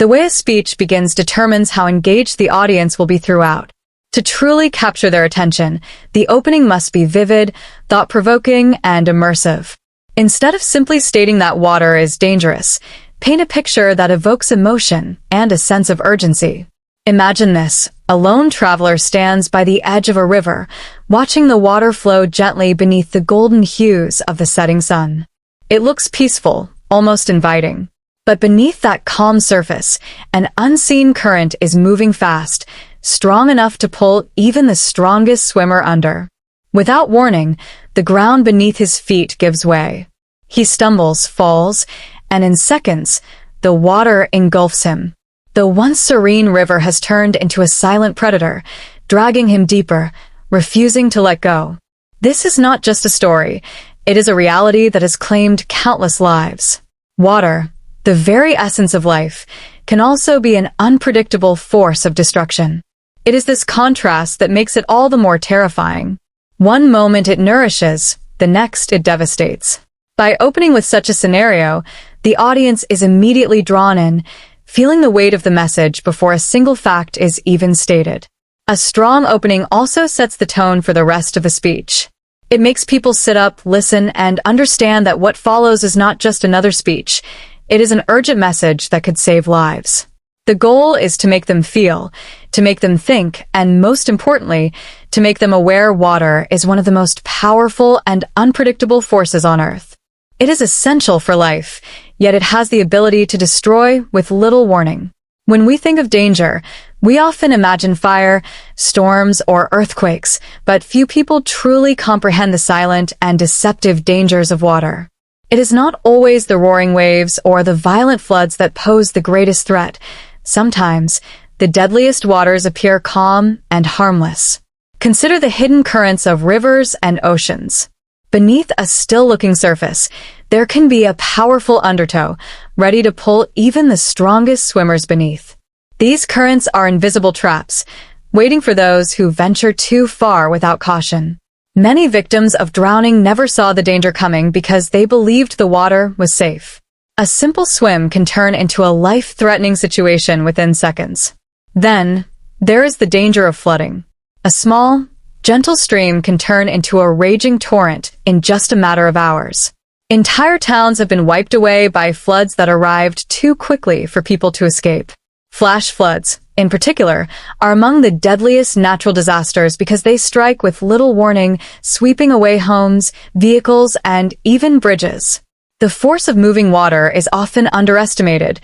The way a speech begins determines how engaged the audience will be throughout. To truly capture their attention, the opening must be vivid, thought-provoking, and immersive. Instead of simply stating that water is dangerous, paint a picture that evokes emotion and a sense of urgency. Imagine this: a lone traveler stands by the edge of a river, watching the water flow gently beneath the golden hues of the setting sun. It looks peaceful, almost inviting. But beneath that calm surface, an unseen current is moving fast, strong enough to pull even the strongest swimmer under. Without warning, the ground beneath his feet gives way. He stumbles, falls, and in seconds, the water engulfs him. The once serene river has turned into a silent predator, dragging him deeper, refusing to let go. This is not just a story. It is a reality that has claimed countless lives. Water, the very essence of life, can also be an unpredictable force of destruction. It is this contrast that makes it all the more terrifying. One moment it nourishes, the next it devastates. By opening with such a scenario, the audience is immediately drawn in, feeling the weight of the message before a single fact is even stated. A strong opening also sets the tone for the rest of the speech. It makes people sit up, listen, and understand that what follows is not just another speech. It is an urgent message that could save lives. The goal is to make them feel, to make them think, and most importantly, to make them aware water is one of the most powerful and unpredictable forces on Earth. It is essential for life, yet it has the ability to destroy with little warning. When we think of danger, we often imagine fire, storms, or earthquakes, but few people truly comprehend the silent and deceptive dangers of water. It is not always the roaring waves or the violent floods that pose the greatest threat. Sometimes, the deadliest waters appear calm and harmless. Consider the hidden currents of rivers and oceans. Beneath a still-looking surface, there can be a powerful undertow, ready to pull even the strongest swimmers beneath. These currents are invisible traps, waiting for those who venture too far without caution. Many victims of drowning never saw the danger coming because they believed the water was safe. A simple swim can turn into a life-threatening situation within seconds. Then, there is the danger of flooding. A small, gentle stream can turn into a raging torrent in just a matter of hours. Entire towns have been wiped away by floods that arrived too quickly for people to escape. Flash floods, in particular, are among the deadliest natural disasters because they strike with little warning, sweeping away homes, vehicles, and even bridges. The force of moving water is often underestimated.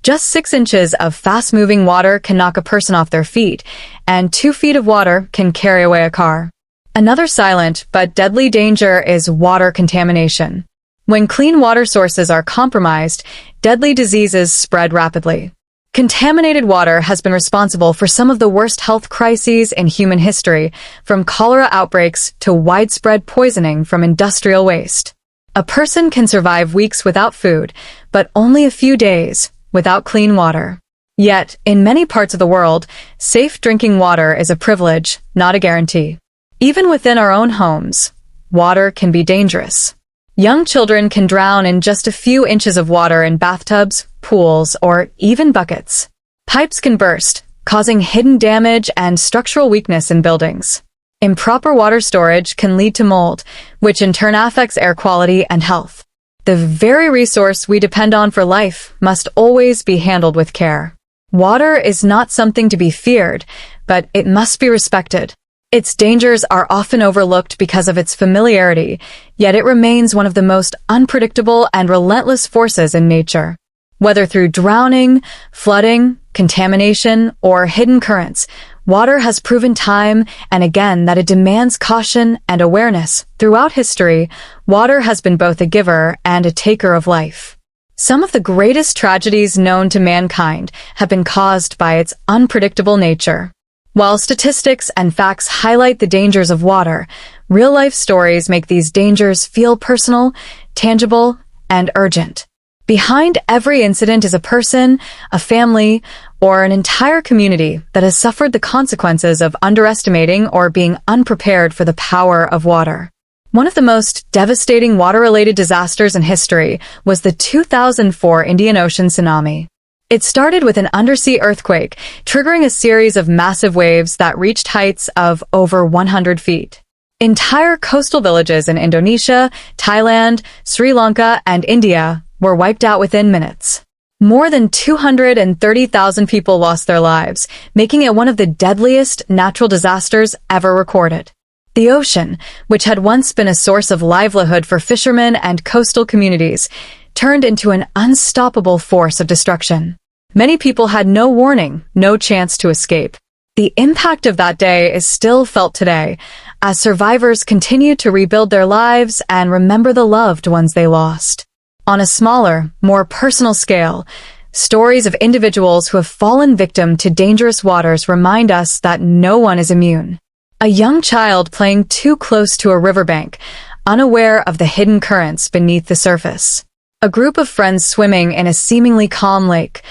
Just 6 inches of fast-moving water can knock a person off their feet, and 2 feet of water can carry away a car. Another silent but deadly danger is water contamination. When clean water sources are compromised, deadly diseases spread rapidly. Contaminated water has been responsible for some of the worst health crises in human history, from cholera outbreaks to widespread poisoning from industrial waste. A person can survive weeks without food, but only a few days without clean water. Yet, in many parts of the world, safe drinking water is a privilege, not a guarantee. Even within our own homes, water can be dangerous. Young children can drown in just a few inches of water in bathtubs, pools, or even buckets. Pipes can burst, causing hidden damage and structural weakness in buildings. Improper water storage can lead to mold, which in turn affects air quality and health. The very resource we depend on for life must always be handled with care. Water is not something to be feared, but it must be respected. Its dangers are often overlooked because of its familiarity, yet it remains one of the most unpredictable and relentless forces in nature. Whether through drowning, flooding, contamination, or hidden currents, water has proven time and again that it demands caution and awareness. Throughout history, water has been both a giver and a taker of life. Some of the greatest tragedies known to mankind have been caused by its unpredictable nature. While statistics and facts highlight the dangers of water, real-life stories make these dangers feel personal, tangible, and urgent. Behind every incident is a person, a family, or an entire community that has suffered the consequences of underestimating or being unprepared for the power of water. One of the most devastating water-related disasters in history was the 2004 Indian Ocean tsunami. It started with an undersea earthquake, triggering a series of massive waves that reached heights of over 100 feet. Entire coastal villages in Indonesia, Thailand, Sri Lanka, and India were wiped out within minutes. More than 230,000 people lost their lives, making it one of the deadliest natural disasters ever recorded. The ocean, which had once been a source of livelihood for fishermen and coastal communities, turned into an unstoppable force of destruction. Many people had no warning, no chance to escape. The impact of that day is still felt today, as survivors continue to rebuild their lives and remember the loved ones they lost. On a smaller, more personal scale, stories of individuals who have fallen victim to dangerous waters remind us that no one is immune. A young child playing too close to a riverbank, unaware of the hidden currents beneath the surface. A group of friends swimming in a seemingly calm lake,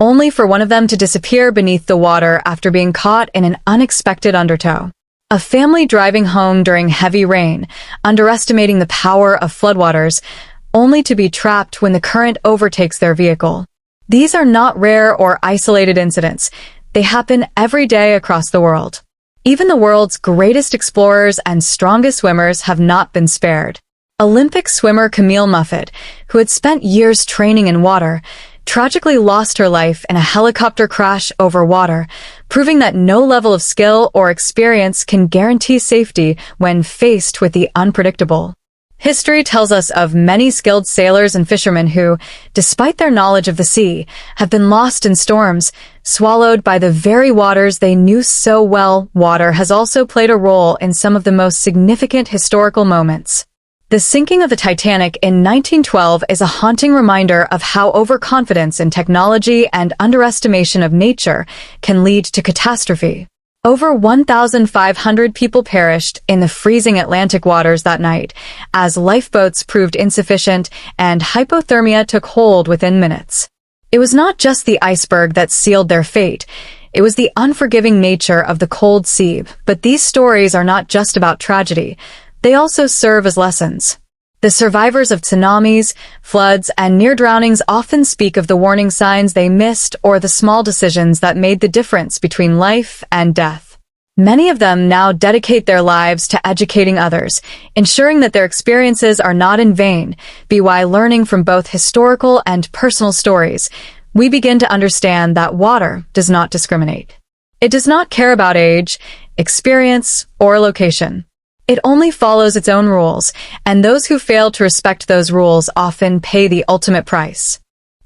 only for one of them to disappear beneath the water after being caught in an unexpected undertow. A family driving home during heavy rain, underestimating the power of floodwaters, only to be trapped when the current overtakes their vehicle. These are not rare or isolated incidents. They happen every day across the world. Even the world's greatest explorers and strongest swimmers have not been spared. Olympic swimmer Camille Muffet, who had spent years training in water, tragically lost her life in a helicopter crash over water, proving that no level of skill or experience can guarantee safety when faced with the unpredictable. History tells us of many skilled sailors and fishermen who, despite their knowledge of the sea, have been lost in storms, swallowed by the very waters they knew so well. Water has also played a role in some of the most significant historical moments. The sinking of the Titanic in 1912 is a haunting reminder of how overconfidence in technology and underestimation of nature can lead to catastrophe. Over 1,500 people perished in the freezing Atlantic waters that night, as lifeboats proved insufficient and hypothermia took hold within minutes. It was not just the iceberg that sealed their fate. It was the unforgiving nature of the cold sea. But these stories are not just about tragedy. They also serve as lessons. The survivors of tsunamis, floods, and near drownings often speak of the warning signs they missed or the small decisions that made the difference between life and death. Many of them now dedicate their lives to educating others, ensuring that their experiences are not in vain. By learning from both historical and personal stories, we begin to understand that water does not discriminate. It does not care about age, experience, or location. It only follows its own rules, and those who fail to respect those rules often pay the ultimate price.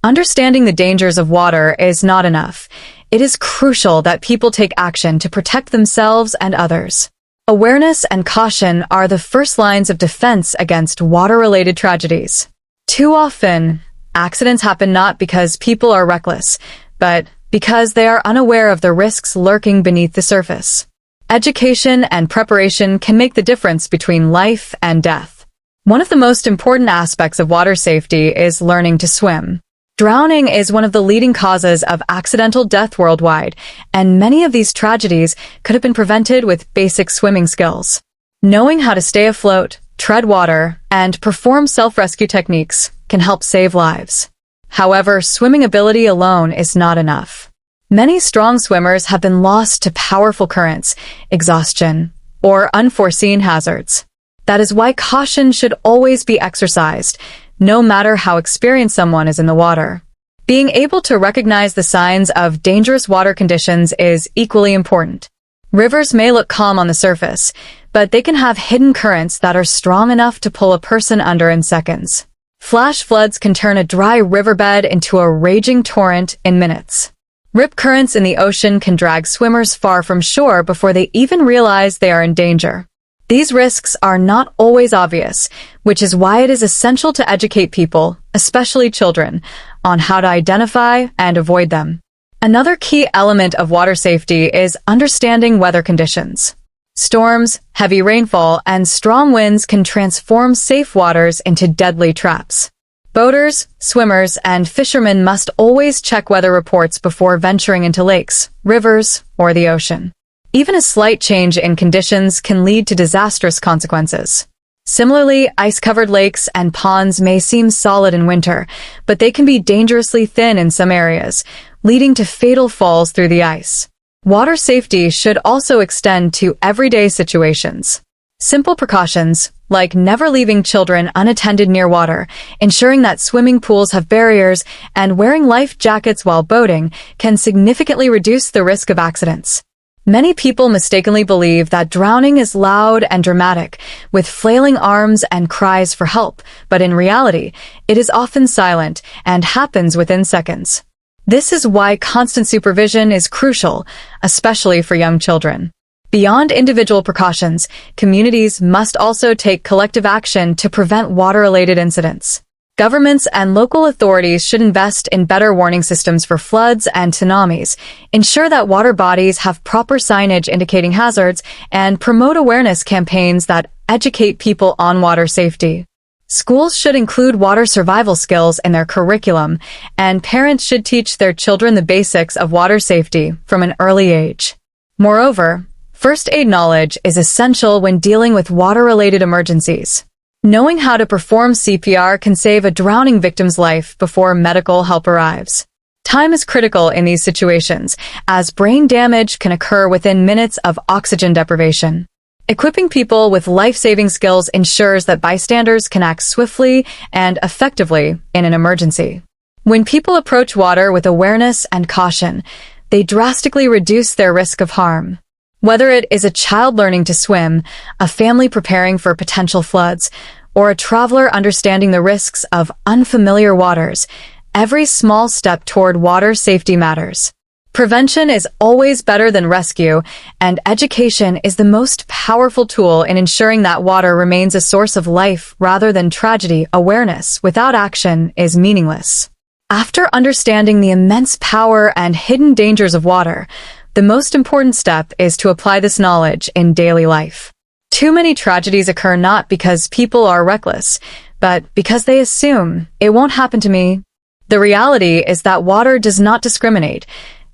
Understanding the dangers of water is not enough. It is crucial that people take action to protect themselves and others. Awareness and caution are the first lines of defense against water-related tragedies. Too often, accidents happen not because people are reckless, but because they are unaware of the risks lurking beneath the surface. Education and preparation can make the difference between life and death. One of the most important aspects of water safety is learning to swim. Drowning is one of the leading causes of accidental death worldwide, and many of these tragedies could have been prevented with basic swimming skills. Knowing how to stay afloat, tread water, and perform self-rescue techniques can help save lives. However, swimming ability alone is not enough. Many strong swimmers have been lost to powerful currents, exhaustion, or unforeseen hazards. That is why caution should always be exercised, no matter how experienced someone is in the water. Being able to recognize the signs of dangerous water conditions is equally important. Rivers may look calm on the surface, but they can have hidden currents that are strong enough to pull a person under in seconds. Flash floods can turn a dry riverbed into a raging torrent in minutes. Rip currents in the ocean can drag swimmers far from shore before they even realize they are in danger. These risks are not always obvious, which is why it is essential to educate people, especially children, on how to identify and avoid them. Another key element of water safety is understanding weather conditions. Storms, heavy rainfall, and strong winds can transform safe waters into deadly traps. Boaters, swimmers, and fishermen must always check weather reports before venturing into lakes, rivers, or the ocean. Even a slight change in conditions can lead to disastrous consequences. Similarly, ice-covered lakes and ponds may seem solid in winter, but they can be dangerously thin in some areas, leading to fatal falls through the ice. Water safety should also extend to everyday situations. Simple precautions, like never leaving children unattended near water, ensuring that swimming pools have barriers, and wearing life jackets while boating, can significantly reduce the risk of accidents. Many people mistakenly believe that drowning is loud and dramatic, with flailing arms and cries for help, but in reality, it is often silent and happens within seconds. This is why constant supervision is crucial, especially for young children. Beyond individual precautions, communities must also take collective action to prevent water-related incidents. Governments and local authorities should invest in better warning systems for floods and tsunamis, ensure that water bodies have proper signage indicating hazards, and promote awareness campaigns that educate people on water safety. Schools should include water survival skills in their curriculum, and parents should teach their children the basics of water safety from an early age. Moreover, first aid knowledge is essential when dealing with water-related emergencies. Knowing how to perform CPR can save a drowning victim's life before medical help arrives. Time is critical in these situations, as brain damage can occur within minutes of oxygen deprivation. Equipping people with life-saving skills ensures that bystanders can act swiftly and effectively in an emergency. When people approach water with awareness and caution, they drastically reduce their risk of harm. Whether it is a child learning to swim, a family preparing for potential floods, or a traveler understanding the risks of unfamiliar waters, every small step toward water safety matters. Prevention is always better than rescue, and education is the most powerful tool in ensuring that water remains a source of life rather than tragedy. Awareness without action is meaningless. After understanding the immense power and hidden dangers of water, the most important step is to apply this knowledge in daily life. Too many tragedies occur not because people are reckless, but because they assume it won't happen to me. The reality is that water does not discriminate.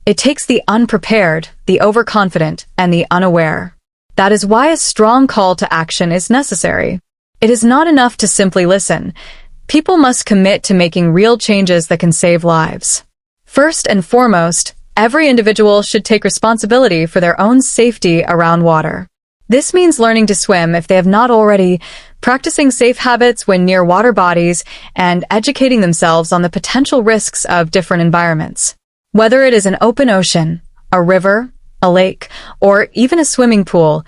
It takes the unprepared, the overconfident, and the unaware. That is why a strong call to action is necessary. It is not enough to simply listen. People must commit to making real changes that can save lives. First and foremost, every individual should take responsibility for their own safety around water. This means learning to swim if they have not already, practicing safe habits when near water bodies, and educating themselves on the potential risks of different environments. Whether it is an open ocean, a river, a lake, or even a swimming pool,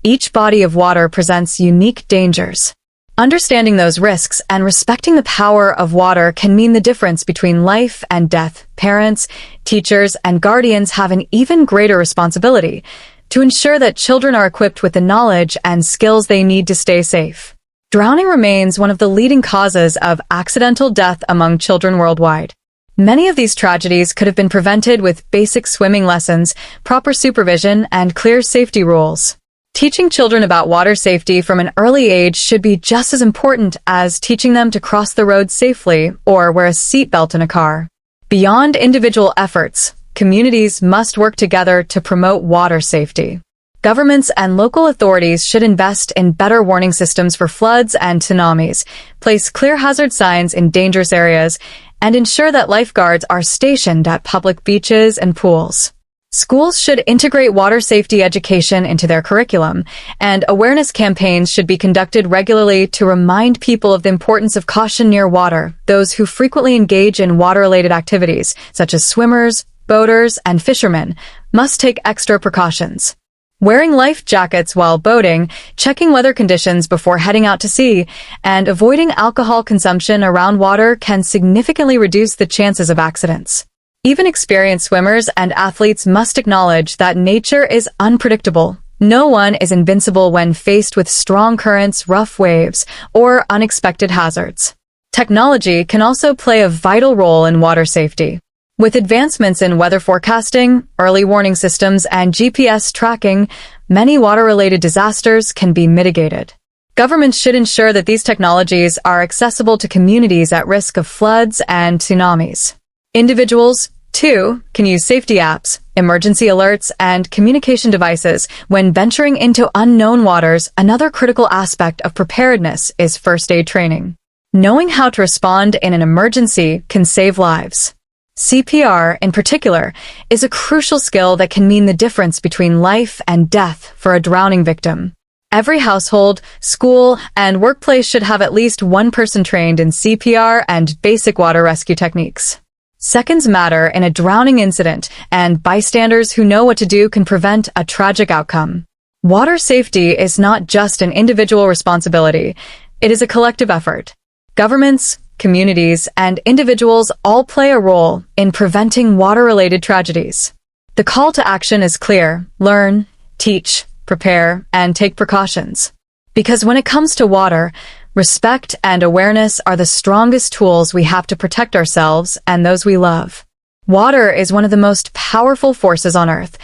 each body of water presents unique dangers. Understanding those risks and respecting the power of water can mean the difference between life and death. Parents, teachers, and guardians have an even greater responsibility to ensure that children are equipped with the knowledge and skills they need to stay safe. Drowning remains one of the leading causes of accidental death among children worldwide. Many of these tragedies could have been prevented with basic swimming lessons, proper supervision, and clear safety rules. Teaching children about water safety from an early age should be just as important as teaching them to cross the road safely or wear a seatbelt in a car. Beyond individual efforts, communities must work together to promote water safety. Governments and local authorities should invest in better warning systems for floods and tsunamis, place clear hazard signs in dangerous areas, and ensure that lifeguards are stationed at public beaches and pools. Schools should integrate water safety education into their curriculum, and awareness campaigns should be conducted regularly to remind people of the importance of caution near water. Those who frequently engage in water-related activities, such as swimmers, boaters, and fishermen, must take extra precautions. Wearing life jackets while boating, checking weather conditions before heading out to sea, and avoiding alcohol consumption around water can significantly reduce the chances of accidents. Even experienced swimmers and athletes must acknowledge that nature is unpredictable. No one is invincible when faced with strong currents, rough waves, or unexpected hazards. Technology can also play a vital role in water safety. With advancements in weather forecasting, early warning systems, and GPS tracking, many water-related disasters can be mitigated. Governments should ensure that these technologies are accessible to communities at risk of floods and tsunamis. Individuals, 2. Can use safety apps, emergency alerts, and communication devices when venturing into unknown waters. Another critical aspect of preparedness is first aid training. Knowing how to respond in an emergency can save lives. CPR, in particular, is a crucial skill that can mean the difference between life and death for a drowning victim. Every household, school, and workplace should have at least one person trained in CPR and basic water rescue techniques. Seconds matter in a drowning incident, and bystanders who know what to do can prevent a tragic outcome. Water safety is not just an individual responsibility, it is a collective effort. Governments, communities, and individuals all play a role in preventing water-related tragedies. The call to action is clear: learn, teach, prepare, and take precautions. Because when it comes to water, respect and awareness are the strongest tools we have to protect ourselves and those we love. Water is one of the most powerful forces on Earth,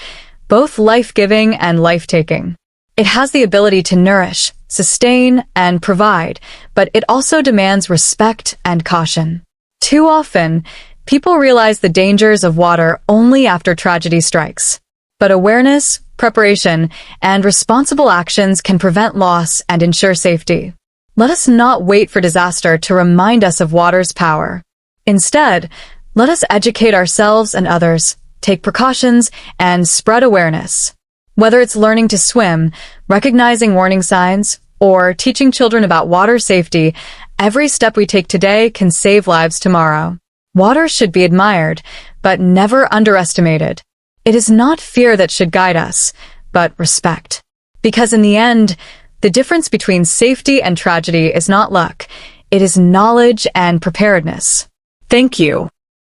both life-giving and life-taking. It has the ability to nourish, sustain, and provide, but it also demands respect and caution. Too often, people realize the dangers of water only after tragedy strikes. But awareness, preparation, and responsible actions can prevent loss and ensure safety. Let us not wait for disaster to remind us of water's power. Instead, let us educate ourselves and others, take precautions, and spread awareness. Whether it's learning to swim, recognizing warning signs, or teaching children about water safety, every step we take today can save lives tomorrow. Water should be admired, but never underestimated. It is not fear that should guide us, but respect. Because in the end, the difference between safety and tragedy is not luck, it is knowledge and preparedness. Thank you.